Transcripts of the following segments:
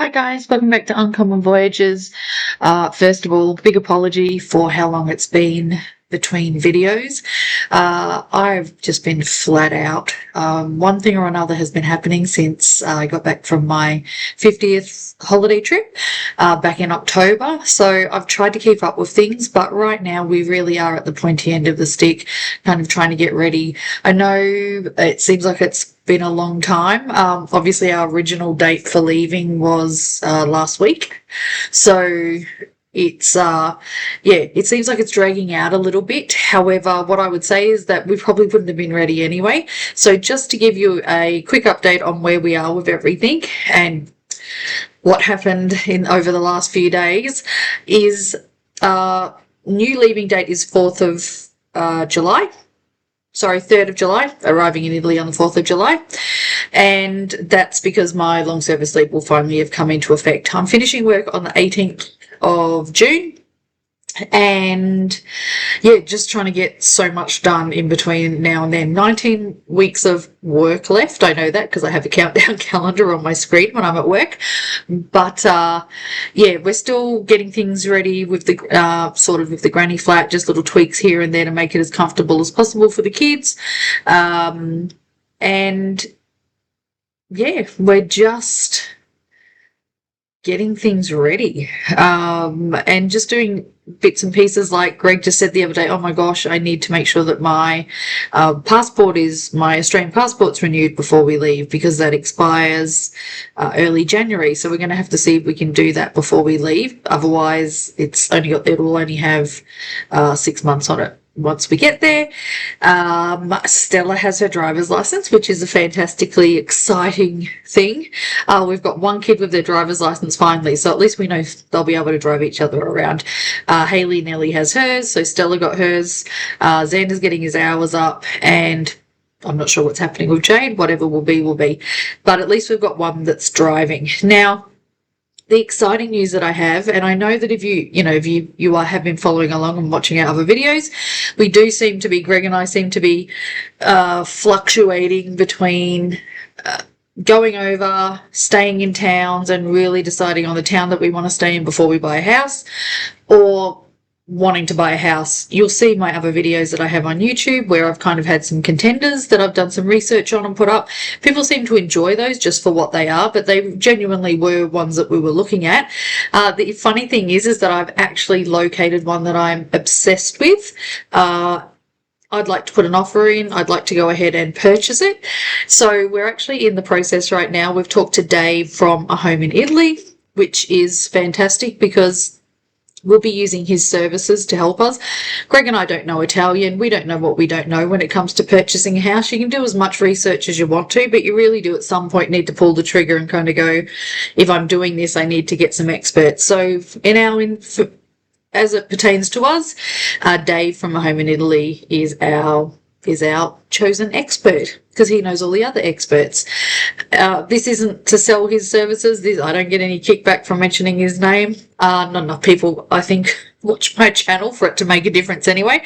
Hi guys, welcome back to Uncommon Voyagers. First of all, big apology for how long it's been between videos. I've just been flat out. One thing or another has been happening since I got back from my 50th holiday trip back in October. So I've tried to keep up with things, but right now we really are at the pointy end of the stick, kind of trying to get ready. I know it seems like it's been a long time. Obviously our original date for leaving was last week. So it's it seems like it's dragging out a little bit. However, what I would say is that we probably wouldn't have been ready anyway. So just to give you a quick update on where we are with everything and what happened in over the last few days is new leaving date is 4th of July. Sorry, 3rd of July, arriving in Italy on the 4th of July. And that's because my long service leave will finally have come into effect. I'm finishing work on the 18th of June. And yeah, just trying to get so much done in between now and then. 19 weeks of work left. I know that because I have a countdown calendar on my screen when I'm at work. But yeah, we're still getting things ready with the sort of with the granny flat, just little tweaks here and there to make it as comfortable as possible for the kids. And yeah, we're just getting things ready and just doing bits and pieces. Like Greg just said the other day, oh my gosh, I need to make sure that my my Australian passport's renewed before we leave, because that expires early January. So we're going to have to see if we can do that before we leave. Otherwise it'll only have 6 months on it once we get there. Stella has her driver's license, which is a fantastically exciting thing. We've got one kid with their driver's license finally, so at least we know they'll be able to drive each other around. Haley Nelly has hers, so Stella got hers. Xander's getting his hours up, and I'm not sure what's happening with Jade. Whatever will be, will be. But at least we've got one that's driving. Now, the exciting news that I have, and I know that if you have been following along and watching our other videos, Greg and I seem to be fluctuating between going over, staying in towns and really deciding on the town that we want to stay in before we buy a house, or wanting to buy a house. You'll see my other videos that I have on YouTube where I've kind of had some contenders that I've done some research on and put up. People seem to enjoy those just for what they are, but they genuinely were ones that we were looking at. The funny thing is that I've actually located one that I'm obsessed with. I'd like to put an offer in. I'd like to go ahead and purchase it. So we're actually in the process right now. We've talked to Dave from A Home in Italy, which is fantastic because we'll be using his services to help us. Greg and I don't know Italian. We don't know what we don't know when it comes to purchasing a house. You can do as much research as you want to, but you really do at some point need to pull the trigger and kind of go, if I'm doing this, I need to get some experts. So as it pertains to us, Dave from A Home in Italy is our chosen expert because he knows all the other experts. This isn't to sell his services. I don't get any kickback from mentioning his name. Not enough people, I think, watch my channel for it to make a difference anyway.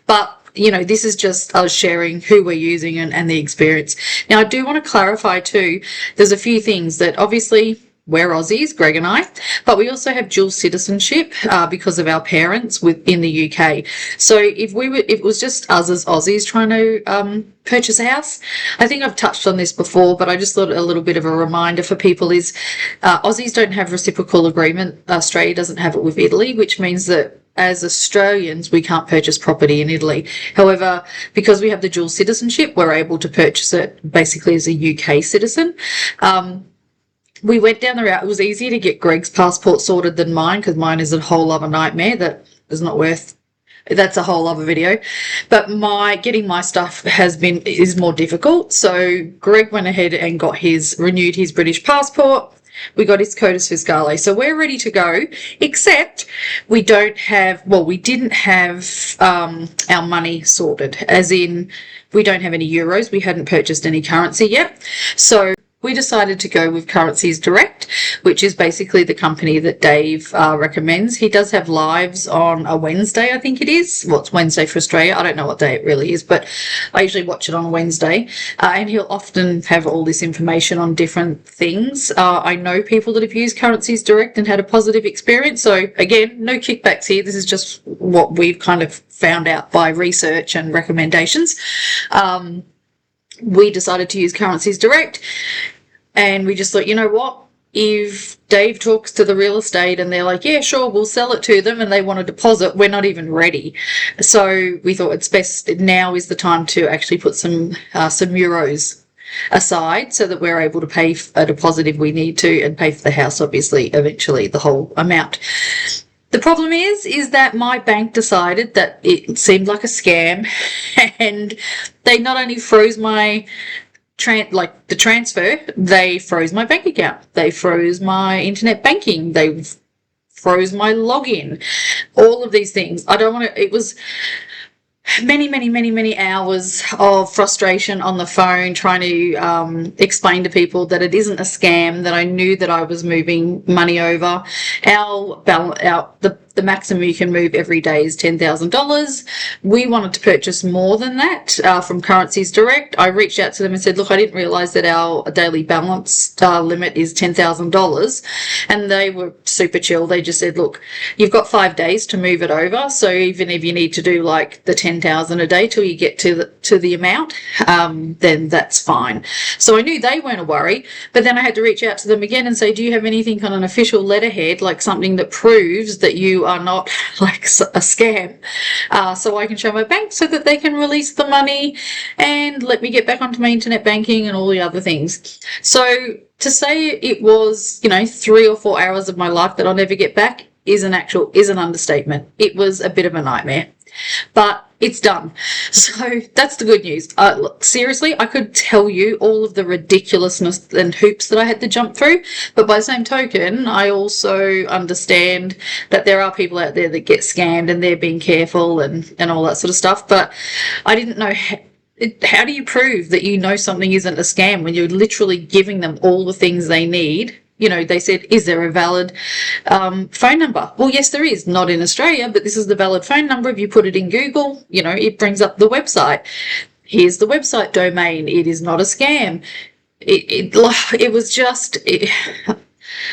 But this is just us sharing who we're using and the experience. Now, I do want to clarify too, there's a few things that obviously we're Aussies, Greg and I, but we also have dual citizenship because of our parents within the UK. So if it was just us as Aussies trying to purchase a house, I think I've touched on this before, but I just thought a little bit of a reminder for people is Aussies don't have reciprocal agreement. Australia doesn't have it with Italy, which means that as Australians, we can't purchase property in Italy. However, because we have the dual citizenship, we're able to purchase it basically as a UK citizen. We went down the route. It was easier to get Greg's passport sorted than mine because mine is a whole other nightmare that is not worth. That's a whole other video. But getting my stuff is more difficult. So Greg went ahead and renewed his British passport. We got his Codus Fiscale. So we're ready to go, except we didn't have our money sorted, as in we don't have any euros. We hadn't purchased any currency yet. So we decided to go with Currencies Direct, which is basically the company that Dave recommends. He does have lives on a Wednesday, I think it is. Well, it's Wednesday for Australia. I don't know what day it really is, but I usually watch it on a Wednesday. And he'll often have all this information on different things. I know people that have used Currencies Direct and had a positive experience. So again, no kickbacks here. This is just what we've kind of found out by research and recommendations. We decided to use Currencies Direct, and we just thought, you know what, if Dave talks to the real estate and they're like, yeah, sure, we'll sell it to them, and they want a deposit, we're not even ready. So we thought it's best, now is the time to actually put some euros aside so that we're able to pay a deposit if we need to, and pay for the house, obviously, eventually, the whole amount. The problem is that my bank decided that it seemed like a scam, and they not only froze my the transfer, they froze my bank account. They froze my internet banking. They froze my login. All of these things. I don't want to, it was many hours of frustration on the phone trying to explain to people that it isn't a scam, that I knew that I was moving money over. The maximum you can move every day is $10,000. We wanted to purchase more than that from Currencies Direct. I reached out to them and said, look, I didn't realise that our daily balance limit is $10,000. And they were super chill. They just said, look, you've got 5 days to move it over. So even if you need to do like the $10,000 a day till you get to the amount, then that's fine. So I knew they weren't a worry. But then I had to reach out to them again and say, do you have anything on an official letterhead, like something that proves that you are not like a scam, so I can show my bank so that they can release the money and let me get back onto my internet banking and all the other things. So to say it was, 3 or 4 hours of my life that I'll never get back is an understatement. It was a bit of a nightmare, but it's done. So that's the good news. Look, seriously, I could tell you all of the ridiculousness and hoops that I had to jump through, but by the same token, I also understand that there are people out there that get scammed and they're being careful and all that sort of stuff. But I didn't know how do you prove that you know something isn't a scam when you're literally giving them all the things they need? They said, is there a valid phone number? Well, yes, there is. Not in Australia, but this is the valid phone number. If you put it in Google, it brings up the website. Here's the website domain. It is not a scam. It was just...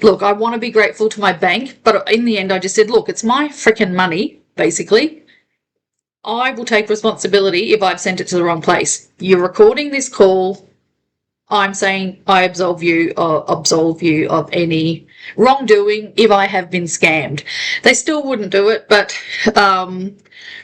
Look, I want to be grateful to my bank, but in the end, I just said, look, it's my freaking money, basically. I will take responsibility if I've sent it to the wrong place. You're recording this call. I'm saying I absolve you of any wrongdoing if I have been scammed. They still wouldn't do it, but a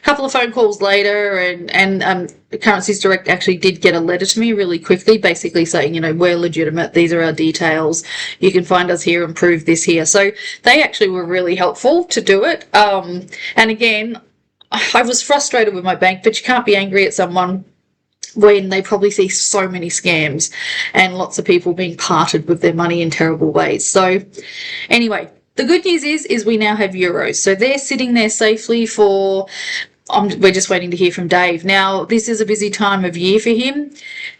couple of phone calls later, and Currencies Direct actually did get a letter to me really quickly, basically saying, we're legitimate. These are our details. You can find us here and prove this here. So they actually were really helpful to do it. And again, I was frustrated with my bank, but you can't be angry at someone when they probably see so many scams and lots of people being parted with their money in terrible ways. So anyway, the good news is we now have euros. So they're sitting there safely for... we're just waiting to hear from Dave. Now, this is a busy time of year for him,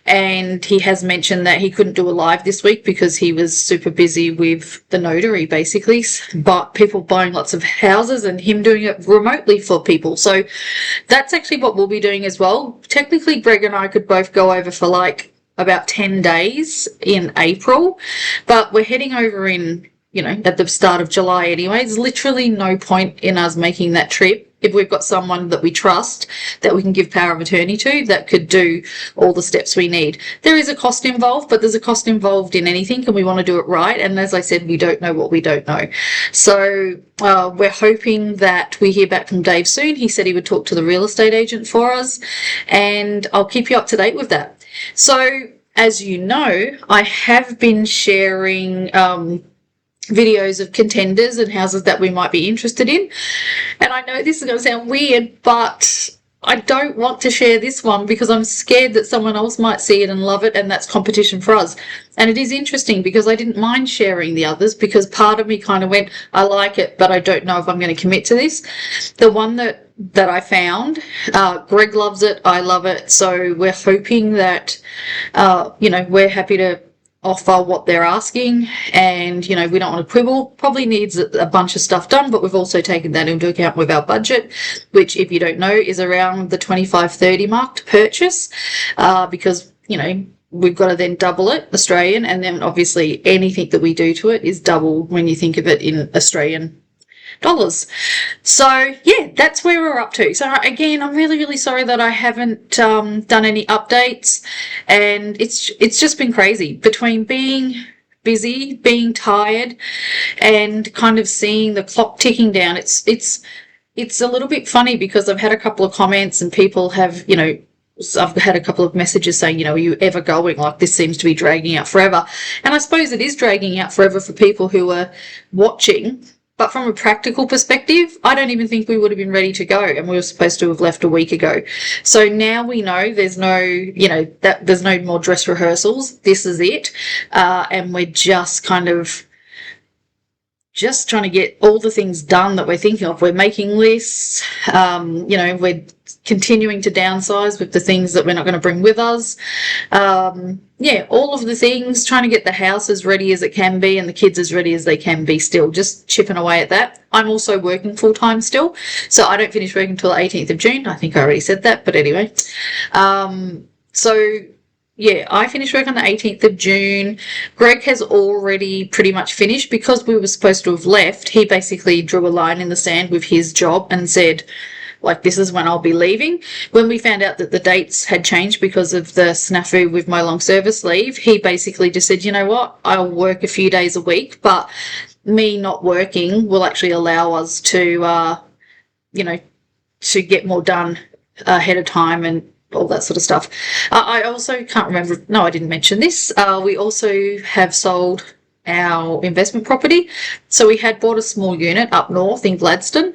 and he has mentioned that he couldn't do a live this week because he was super busy with the notary, basically, but people buying lots of houses and him doing it remotely for people. So that's actually what we'll be doing as well. Technically, Greg and I could both go over for like about 10 days in April, but we're heading over in, at the start of July anyway. There's literally no point in us making that trip if we've got someone that we trust that we can give power of attorney to that could do all the steps we need. There is a cost involved, but there's a cost involved in anything, and we want to do it right. And as I said, we don't know what we don't know. So we're hoping that we hear back from Dave soon. He said he would talk to the real estate agent for us, and I'll keep you up to date with that. So as you know, I have been sharing videos of contenders and houses that we might be interested in. And I know this is going to sound weird, but I don't want to share this one because I'm scared that someone else might see it and love it, and that's competition for us. And it is interesting because I didn't mind sharing the others because part of me kind of went, I like it, but I don't know if I'm going to commit to this. The one that I found, Greg loves it, I love it, so we're hoping that, we're happy to offer what they're asking, and you know, we don't want to quibble. Probably needs a bunch of stuff done, but we've also taken that into account with our budget, which, if you don't know, is around the 25-30 mark to purchase, because you know, we've got to then double it Australian, and then obviously anything that we do to it is double when you think of it in Australian dollars. So yeah, that's where we're up to. So again, I'm really sorry that I haven't done any updates, and it's just been crazy between being busy, being tired, and kind of seeing the clock ticking down. It's a little bit funny because I've had a couple of comments and people have, you know, I've had a couple of messages saying, you know, are you ever going? Like, this seems to be dragging out forever. And I suppose it is dragging out forever for people who are watching. But from a practical perspective, I don't even think we would have been ready to go, and we were supposed to have left a week ago. So now we know there's no, you know, that there's no more dress rehearsals. This is it. And we're just kind of just trying to get all the things done that we're thinking of. We're making lists, you know, we're continuing to downsize with the things that we're not going to bring with us. Yeah, all of the things, trying to get the house as ready as it can be and the kids as ready as they can be still, just chipping away at that. I'm also working full-time still, so I don't finish work until the 18th of June. I think I already said that, but anyway. So yeah, I finished work on the 18th of June. Greg has already pretty much finished because we were supposed to have left. He basically drew a line in the sand with his job and said, like, this is when I'll be leaving. When we found out that the dates had changed because of the snafu with my long service leave, he basically just said, you know what, I'll work a few days a week, but me not working will actually allow us to, you know, to get more done ahead of time and all that sort of stuff. I also can't remember, no, I didn't mention this. We also have sold our investment property. So we had bought a small unit up north in Gladstone,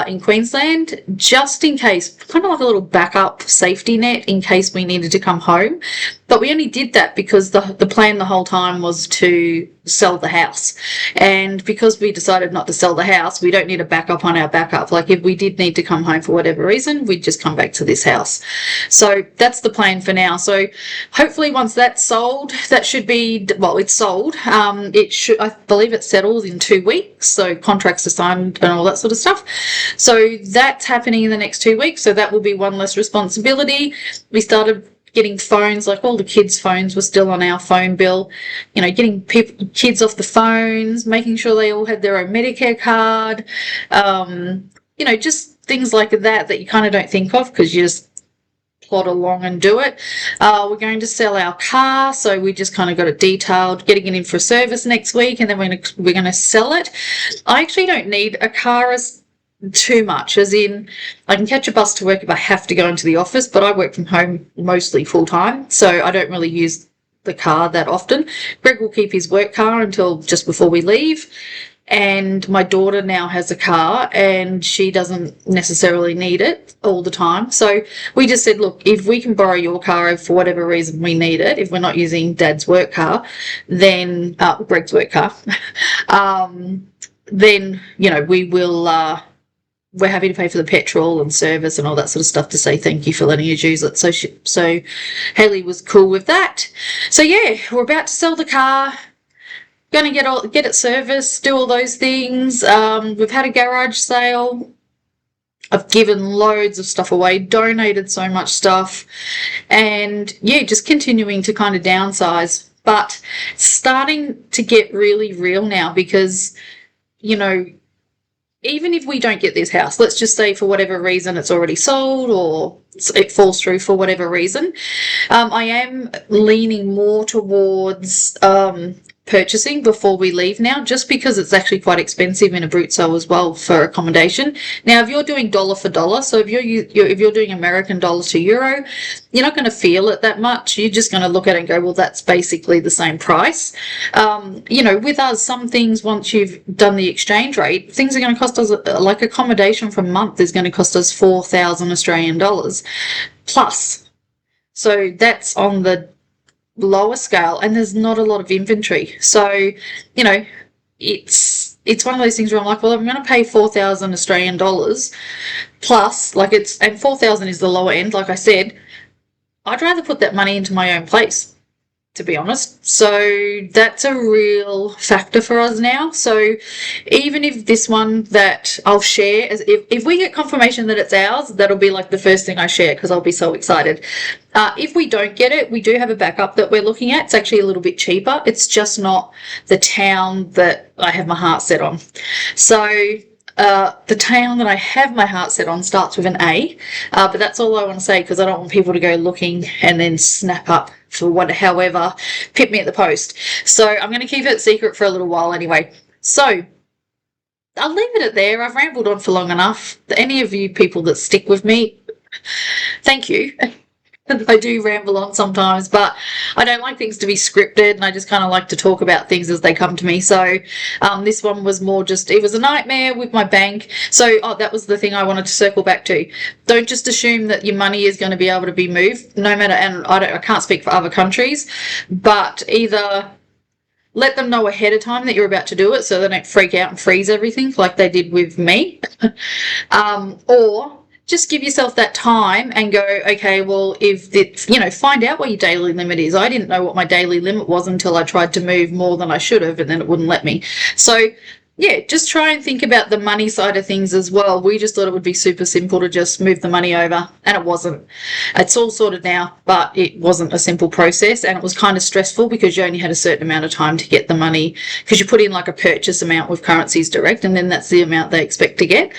in Queensland, just in case, kind of like a little backup safety net in case we needed to come home. But we only did that because the plan the whole time was to sell the house. And because we decided not to sell the house, we don't need a backup on our backup. Like, if we did need to come home for whatever reason, we'd just come back to this house. So that's the plan for now. So hopefully once that's sold, that should be, well, it's sold. It should, I believe it settles in 2 weeks. So contracts are signed and all that sort of stuff. So that's happening in the next 2 weeks. So that will be one less responsibility. We started getting phones, like all the kids' phones were still on our phone bill, you know, getting kids off the phones, making sure they all had their own Medicare card, you know, just things like that you kind of don't think of because you just plod along and do it. We're going to sell our car, so we just kind of got it detailed, getting it in for service next week, and then we're going to sell it. I actually don't need a car as too much, as in I can catch a bus to work if I have to go into the office, but I work from home mostly full time, so I don't really use the car that often. Greg will keep his work car until just before we leave, and my daughter now has a car and she doesn't necessarily need it all the time. So we just said, look, if we can borrow your car if for whatever reason we need it, if we're not using Dad's work car, then Greg's work car, then, you know, we will we're happy to pay for the petrol and service and all that sort of stuff to say thank you for letting us use it. So Haley was cool with that. So yeah, we're about to sell the car, going to get it serviced, do all those things. We've had a garage sale. I've given loads of stuff away, donated so much stuff, and yeah, just continuing to kind of downsize, but starting to get really real now because, you know, even if we don't get this house, let's just say for whatever reason it's already sold or it falls through for whatever reason, I am leaning more towards purchasing before we leave now, just because it's actually quite expensive in Abruzzo as well for accommodation. Now, if you're doing dollar for dollar, so if you're doing American dollar to euro, you're not going to feel it that much. You're just going to look at it and go, well, that's basically the same price. You know, with us, some things, once you've done the exchange rate, things are going to cost us, like accommodation for a month is going to cost us 4,000 Australian dollars plus. So that's on the lower scale, and there's not a lot of inventory. So, you know, it's one of those things where I'm like, well, I'm going to pay 4,000 Australian dollars plus, like, and 4,000 is the lower end, like I said. I'd rather put that money into my own place. to be honest. So that's a real factor for us now. So even if this one that I'll share, if we get confirmation that it's ours, that'll be like the first thing I share because I'll be so excited. If we don't get it, we do have a backup that we're looking at. It's actually a little bit cheaper. It's just not the town that I have my heart set on. So the town that I have my heart set on starts with an A, but that's all I want to say because I don't want people to go looking and then snap up for however, pip me at the post. So I'm going to keep it secret for a little while anyway. So I'll leave it at there. I've rambled on for long enough. Any of you people that stick with me, thank you. I do ramble on sometimes, but I don't like things to be scripted, and I just kind of like to talk about things as they come to me. So this one was more just, it was a nightmare with my bank. So that was the thing I wanted to circle back to. Don't just assume that your money is going to be able to be moved, no matter, and I can't speak for other countries, but either let them know ahead of time that you're about to do it so they don't freak out and freeze everything like they did with me, or just give yourself that time and go, okay, well, if it's, find out what your daily limit is. I didn't know what my daily limit was until I tried to move more than I should have, and then it wouldn't let me. So yeah, just try and think about the money side of things as well. We just thought it would be super simple to just move the money over, and it wasn't. It's all sorted now, but it wasn't a simple process, and it was kind of stressful because you only had a certain amount of time to get the money, because you put in like a purchase amount with Currencies Direct, and then that's the amount they expect to get.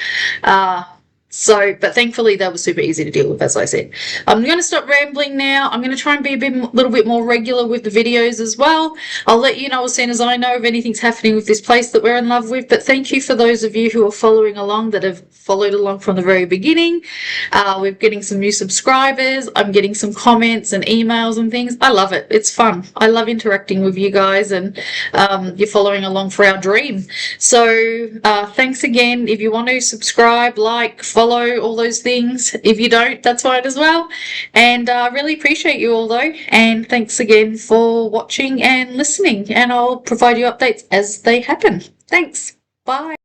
But thankfully they were super easy to deal with, as I said. I'm going to stop rambling now. I'm going to try and be a little bit more regular with the videos as well. I'll let you know as soon as I know if anything's happening with this place that we're in love with. But thank you for those of you who are following along, that have followed along from the very beginning. We're getting some new subscribers. I'm getting some comments and emails and things. I love it. It's fun. I love interacting with you guys, and you're following along for our dream. So thanks again. If you want to subscribe, like, follow, all those things. If you don't, that's fine as well. And I really appreciate you all though. And thanks again for watching and listening. And I'll provide you updates as they happen. Thanks. Bye.